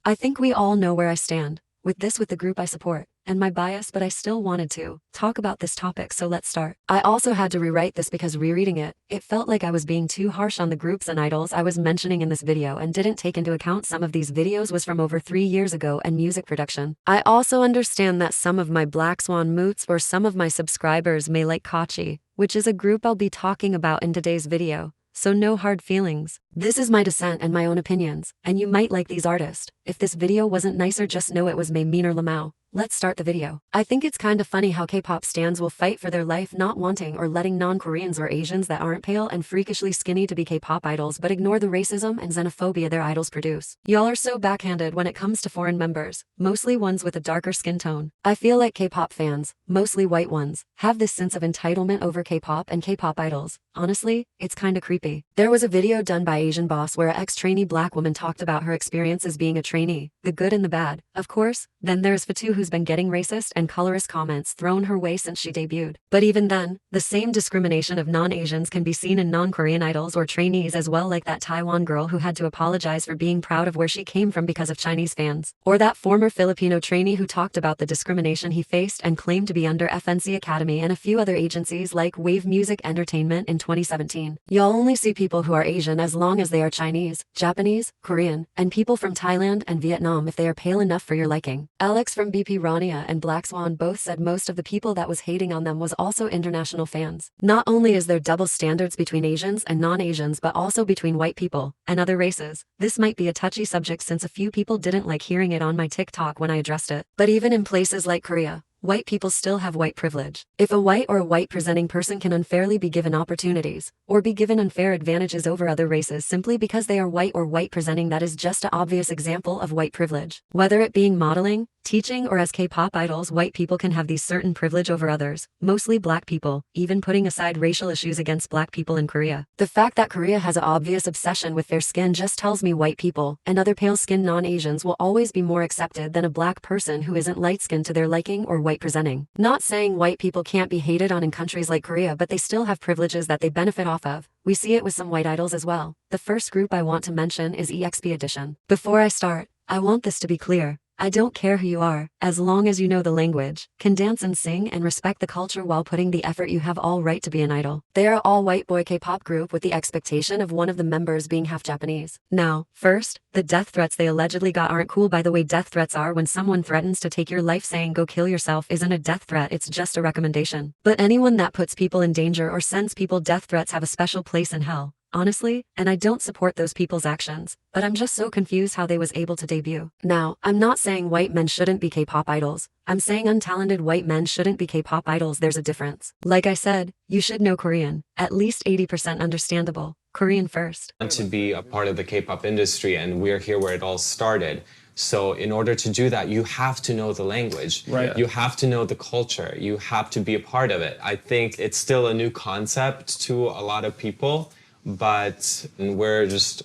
I think we all know where I stand with the group I support, and my bias, but I still wanted to talk about this topic, so let's start. I also had to rewrite this because rereading it felt like I was being too harsh on the groups and idols I was mentioning in this video and didn't take into account some of these videos was from over 3 years ago and music production. I also understand that some of my Blackswan moots or some of my subscribers may like Kachi, which is a group I'll be talking about in today's video. So no hard feelings. This is my dissent and my own opinions, and you might like these artists. If this video wasn't nicer, just know it was Maymin or Lamau. Let's start the video. I think it's kinda funny how K-pop stans will fight for their life not wanting or letting non-Koreans or Asians that aren't pale and freakishly skinny to be K-pop idols but ignore the racism and xenophobia their idols produce. Y'all are so backhanded when it comes to foreign members, mostly ones with a darker skin tone. I feel like K-pop fans, mostly white ones, have this sense of entitlement over K-pop and K-pop idols. Honestly, it's kinda creepy. There was a video done by Asian Boss where a ex-trainee black woman talked about her experience as being a trainee, the good and the bad. Of course, then there's Fatu, who's been getting racist and colorist comments thrown her way since she debuted. But even then, the same discrimination of non-Asians can be seen in non-Korean idols or trainees as well, like that Taiwan girl who had to apologize for being proud of where she came from because of Chinese fans. Or that former Filipino trainee who talked about the discrimination he faced and claimed to be under FNC Academy and a few other agencies like Wave Music Entertainment in 2017. Y'all only see people who are Asian as long as they are Chinese, Japanese, Korean, and people from Thailand and Vietnam if they are pale enough for your liking. Alex from BP Rania and Blackswan both said most of the people that was hating on them was also international fans. Not only is there double standards between Asians and non-Asians, but also between white people and other races. This might be a touchy subject since a few people didn't like hearing it on my TikTok when I addressed it. But even in places like Korea, white people still have white privilege. If a white or a white presenting person can unfairly be given opportunities, or be given unfair advantages over other races simply because they are white or white presenting, that is just an obvious example of white privilege. Whether it being modeling, teaching, or as K-pop idols, white people can have these certain privilege over others, mostly black people, even putting aside racial issues against black people in Korea. The fact that Korea has an obvious obsession with fair skin just tells me white people and other pale-skinned non-Asians will always be more accepted than a black person who isn't light-skinned to their liking or white presenting. Not saying white people can't be hated on in countries like Korea, but they still have privileges that they benefit off of. We see it with some white idols as well. The first group I want to mention is EXP Edition. Before I start, I want this to be clear. I don't care who you are, as long as you know the language, can dance and sing and respect the culture while putting the effort, you have all right to be an idol. They are all white boy K-pop group with the expectation of one of the members being half Japanese. Now, first, the death threats they allegedly got aren't cool. By the way, death threats are when someone threatens to take your life. Saying go kill yourself isn't a death threat, it's just a recommendation. But anyone that puts people in danger or sends people death threats have a special place in hell. Honestly, and I don't support those people's actions, but I'm just so confused how they was able to debut. Now, I'm not saying white men shouldn't be K-pop idols. I'm saying untalented white men shouldn't be K-pop idols. There's a difference. Like I said, you should know Korean, at least 80% understandable. Korean first. To be a part of the K-pop industry, and we're here where it all started. So in order to do that, you have to know the language. Right. You have to know the culture. You have to be a part of it. I think it's still a new concept to a lot of people, but we're just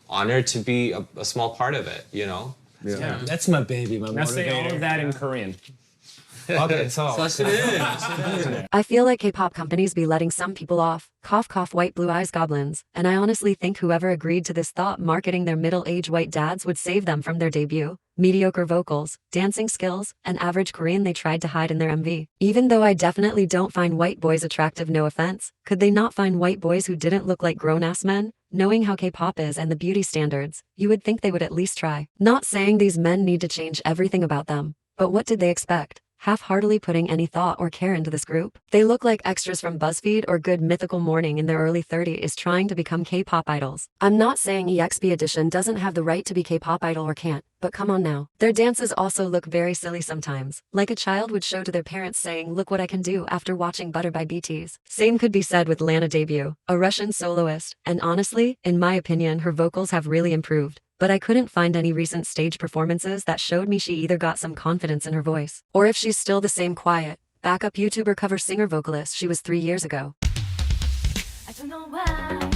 honored to be a small part of it, you know? Yeah. That's my baby, my Now say all of that in Korean. Okay, so I feel like K-pop companies be letting some people off. Cough cough, white blue eyes goblins. And I honestly think whoever agreed to this thought marketing their middle-aged white dads would save them from their debut. Mediocre vocals, dancing skills, and average Korean they tried to hide in their MV. Even though I definitely don't find white boys attractive, no offense, could they not find white boys who didn't look like grown-ass men? Knowing how K-pop is and the beauty standards, you would think they would at least try. Not saying these men need to change everything about them, but what did they expect? Half-heartedly putting any thought or care into this group? They look like extras from BuzzFeed or Good Mythical Morning in their early 30s trying to become K-pop idols. I'm not saying EXP Edition doesn't have the right to be K-pop idol or can't, but come on now. Their dances also look very silly sometimes, like a child would show to their parents saying, look what I can do after watching Butter by BTS. Same could be said with Lana debut, a Russian soloist, and honestly, in my opinion, her vocals have really improved. But I couldn't find any recent stage performances that showed me she either got some confidence in her voice, or if she's still the same quiet, backup YouTuber cover singer vocalist she was 3 years ago. I don't know why.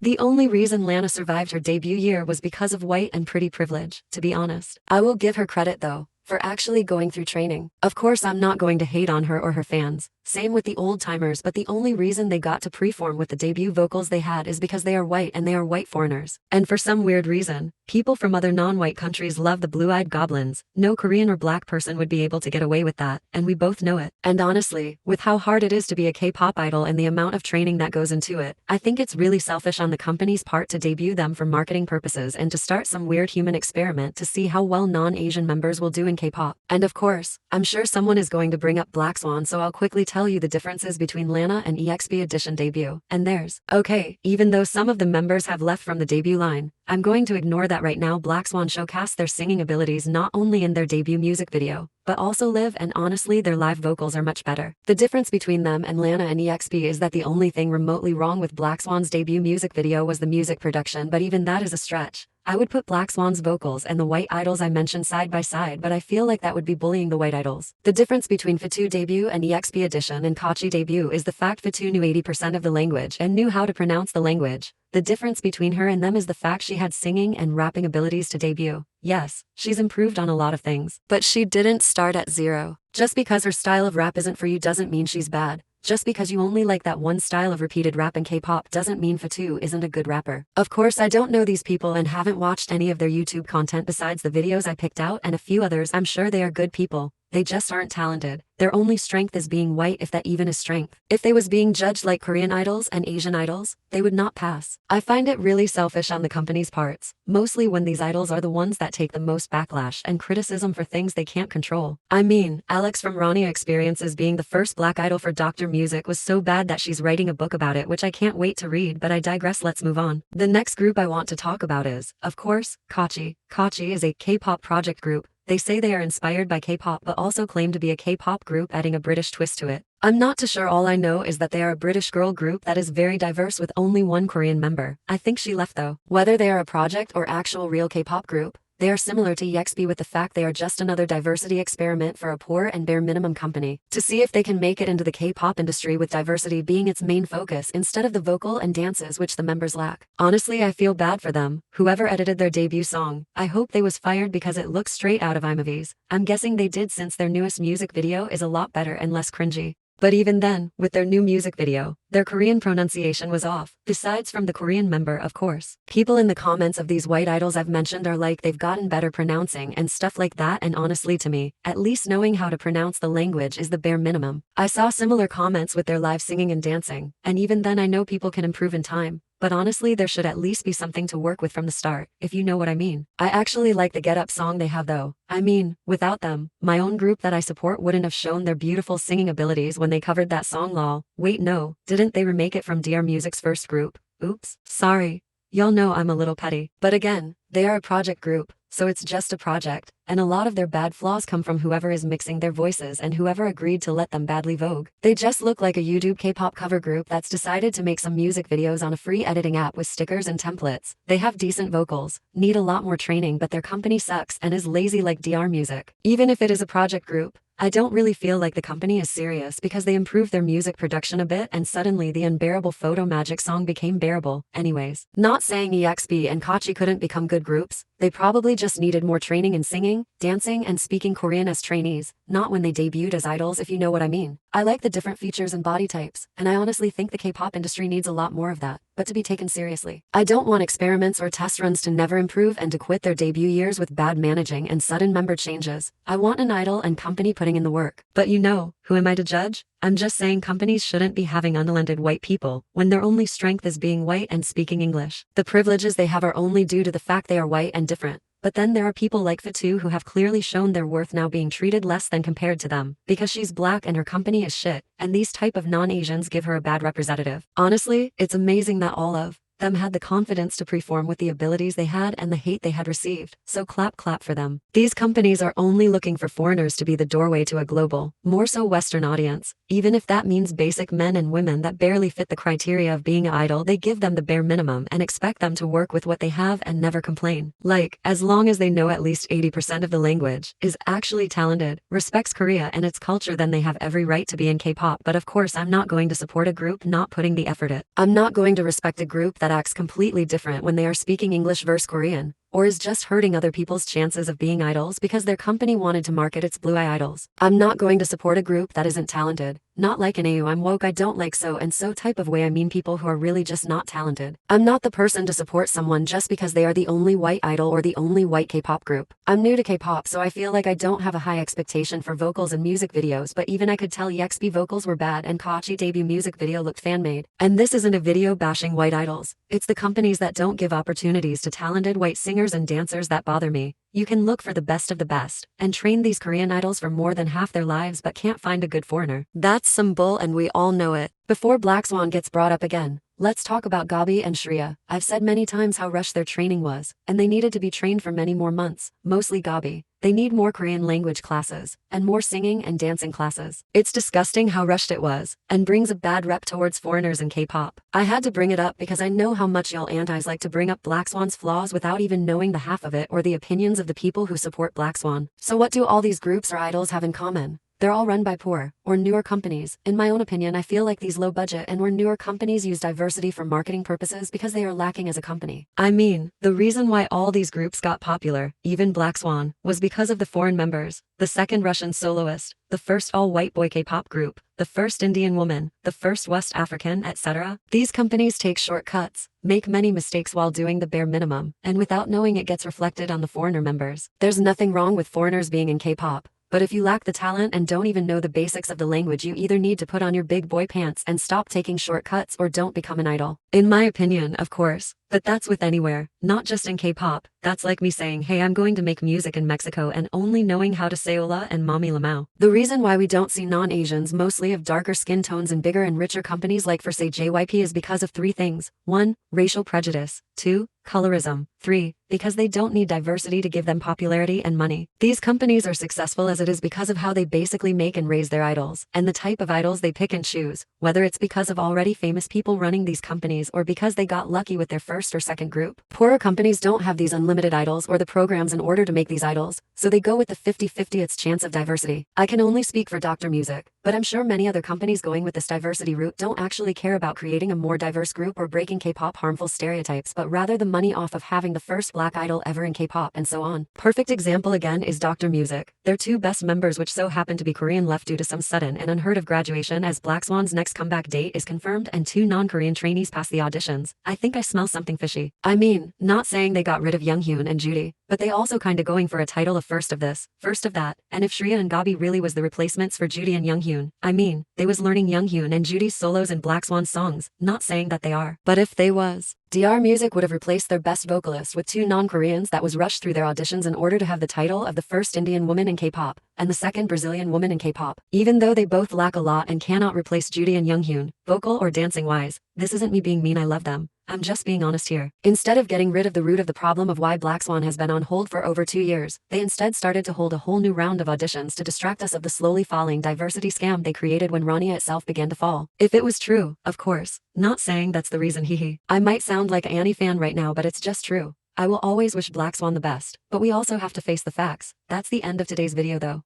The only reason Lana survived her debut year was because of white and pretty privilege, to be honest. I will give her credit though, for actually going through training. Of course, I'm not going to hate on her or her fans. Same with the old-timers, but the only reason they got to preform with the debut vocals they had is because they are white and they are white foreigners. And for some weird reason, people from other non-white countries love the blue-eyed goblins. No Korean or black person would be able to get away with that, and we both know it. And honestly, with how hard it is to be a K-pop idol and the amount of training that goes into it, I think it's really selfish on the company's part to debut them for marketing purposes and to start some weird human experiment to see how well non-Asian members will do in K-pop. And of course, I'm sure someone is going to bring up Blackswan, so I'll quickly tell you the differences between Lana and EXP Edition debut, and theirs. Okay, even though some of the members have left from the debut line, I'm going to ignore that right now. Blackswan showcased their singing abilities not only in their debut music video, but also live, and honestly their live vocals are much better. The difference between them and Lana and EXP is that the only thing remotely wrong with Blackswan's debut music video was the music production, but even that is a stretch. I would put Blackswan's vocals and the white idols I mentioned side by side, but I feel like that would be bullying the white idols. The difference between Fatu debut and EXP Edition and Kachi debut is the fact Fatu knew 80% of the language and knew how to pronounce the language. The difference between her and them is the fact she had singing and rapping abilities to debut. Yes, she's improved on a lot of things, but she didn't start at zero. Just because her style of rap isn't for you doesn't mean she's bad. Just because you only like that one style of repeated rap in K-pop doesn't mean Fatu isn't a good rapper. Of course, I don't know these people and haven't watched any of their YouTube content besides the videos I picked out and a few others. I'm sure they are good people. They just aren't talented. Their only strength is being white, if that even is strength. If they was being judged like Korean idols and Asian idols, they would not pass. I find it really selfish on the company's parts, mostly when these idols are the ones that take the most backlash and criticism for things they can't control. I mean, Alex from Rania experiences being the first black idol for Dr. Music was so bad that she's writing a book about it, which I can't wait to read, but I digress. Let's move on. The next group I want to talk about is, of course, Kachi. Kachi is a K-pop project group. They say they are inspired by K-pop but also claim to be a K-pop group adding a British twist to it. I'm not too sure. All I know is that they are a British girl group that is very diverse with only one Korean member. I think she left though. Whether they are a project or actual real K-pop group, they are similar to EXP with the fact they are just another diversity experiment for a poor and bare minimum company to see if they can make it into the K-pop industry with diversity being its main focus instead of the vocal and dances which the members lack. Honestly, I feel bad for them. Whoever edited their debut song, I hope they was fired because it looks straight out of iMovies. I'm guessing they did since their newest music video is a lot better and less cringy. But even then, with their new music video, their Korean pronunciation was off, besides from the Korean member, of course. People in the comments of these white idols I've mentioned are like they've gotten better pronouncing and stuff like that, and honestly to me, at least knowing how to pronounce the language is the bare minimum. I saw similar comments with their live singing and dancing, and even then I know people can improve in time. But honestly, there should at least be something to work with from the start, if you know what I mean. I actually like the Get Up song they have though. I mean, without them, my own group that I support wouldn't have shown their beautiful singing abilities when they covered that song. Lol. Wait, no, didn't they remake it from DR Music's first group? Oops, sorry. Y'all know I'm a little petty. But again, they are a project group, so it's just a project, and a lot of their bad flaws come from whoever is mixing their voices and whoever agreed to let them badly vogue. They just look like a YouTube K-pop cover group that's decided to make some music videos on a free editing app with stickers and templates. They have decent vocals, need a lot more training, but their company sucks and is lazy like DR Music. Even if it is a project group, I don't really feel like the company is serious because they improved their music production a bit and suddenly the unbearable Photo Magic song became bearable. Anyways, not saying EXP and Kachi couldn't become good groups, they probably just needed more training in singing, dancing, and speaking Korean as trainees, not when they debuted as idols, if you know what I mean. I like the different features and body types, and I honestly think the K-pop industry needs a lot more of that, but to be taken seriously. I don't want experiments or test runs to never improve and to quit their debut years with bad managing and sudden member changes. I want an idol and company putting in the work. But you know, who am I to judge? I'm just saying companies shouldn't be having untalented white people when their only strength is being white and speaking English. The privileges they have are only due to the fact they are white and different. But then there are people like Fatu who have clearly shown their worth now being treated less than compared to them because she's black and her company is shit, and these type of non-Asians give her a bad representative. Honestly, it's amazing that all of them had the confidence to perform with the abilities they had and the hate they had received, so clap for them. These companies are only looking for foreigners to be the doorway to a global, more so Western audience. Even if that means basic men and women that barely fit the criteria of being an idol, they give them the bare minimum and expect them to work with what they have and never complain. Like, as long as they know at least 80% of the language, is actually talented, respects Korea and its culture, then they have every right to be in K-pop. But of course I'm not going to support a group not putting the effort in. I'm not going to respect a group that that acts completely different when they are speaking English versus Korean, or is just hurting other people's chances of being idols because their company wanted to market its blue eye idols. I'm not going to support a group that isn't talented. Not like an AU I'm woke I don't like so and so type of way. I mean people who are really just not talented. I'm not the person to support someone just because they are the only white idol or the only white K-pop group. I'm new to K-pop, so I feel like I don't have a high expectation for vocals and music videos, but even I could tell EXP vocals were bad and Kachi debut music video looked fan-made. And this isn't a video bashing white idols. It's the companies that don't give opportunities to talented white singers and dancers that bother me. You can look for the best of the best and train these Korean idols for more than half their lives but can't find a good foreigner. That's some bull and we all know it. Before Blackswan gets brought up again, let's talk about Gabi and Shreya. I've said many times how rushed their training was, and they needed to be trained for many more months, mostly Gabi. They need more Korean language classes, and more singing and dancing classes. It's disgusting how rushed it was, and brings a bad rep towards foreigners in K-pop. I had to bring it up because I know how much y'all antis like to bring up Blackswan's flaws without even knowing the half of it or the opinions of the people who support Blackswan. So what do all these groups or idols have in common? They're all run by poor or newer companies. In my own opinion, I feel like these low budget and or newer companies use diversity for marketing purposes because they are lacking as a company. I mean, the reason why all these groups got popular, even Blackswan, was because of the foreign members, the second Russian soloist, the first all-white boy K-pop group, the first Indian woman, the first West African, etc. These companies take shortcuts, make many mistakes while doing the bare minimum, and without knowing it gets reflected on the foreigner members. There's nothing wrong with foreigners being in K-pop. But if you lack the talent and don't even know the basics of the language, you either need to put on your big boy pants and stop taking shortcuts or don't become an idol. In my opinion, of course. But that's with anywhere, not just in K-pop. That's like me saying, hey, I'm going to make music in Mexico and only knowing how to say hola and mami lamau. The reason why we don't see non-Asians mostly of darker skin tones in bigger and richer companies like for say JYP is because of three things. 1. Racial prejudice. 2. Colorism. 3. Because they don't need diversity to give them popularity and money. These companies are successful as it is because of how they basically make and raise their idols, and the type of idols they pick and choose, whether it's because of already famous people running these companies or because they got lucky with their first or second group. Poorer companies don't have these unlimited idols or the programs in order to make these idols, so they go with the 50-50 its chance of diversity. I can only speak for Dr. Music, but I'm sure many other companies going with this diversity route don't actually care about creating a more diverse group or breaking K-pop harmful stereotypes, but rather the money off of having the first black idol ever in K-pop and so on. Perfect example again is Dr. Music. Their two best members, which so happen to be Korean, left due to some sudden and unheard of graduation as Blackswan's next comeback date is confirmed and two non-Korean trainees passed the auditions. I think I smell something fishy. I mean, not saying they got rid of Younghoon and Judy, but they also kinda going for a title of first of this, first of that, and if Shreya and Gabi really was the replacements for Judy and Younghoon, I mean, they was learning Younghoon and Judy's solos and Blackswan's songs, not saying that they are. But if they was, DR Music would have replaced their best vocalist with two non-Koreans that was rushed through their auditions in order to have the title of the first Indian woman in K-pop, and the second Brazilian woman in K-pop. Even though they both lack a lot and cannot replace Judy and Younghoon, vocal or dancing wise, this isn't me being mean, I love them. I'm just being honest here. Instead of getting rid of the root of the problem of why Blackswan has been on hold for over 2 years, they instead started to hold a whole new round of auditions to distract us of the slowly falling diversity scam they created when Rania itself began to fall. If it was true, of course. Not saying that's the reason, hehe. I might sound like an Annie fan right now, but it's just true. I will always wish Blackswan the best, but we also have to face the facts. That's the end of today's video though.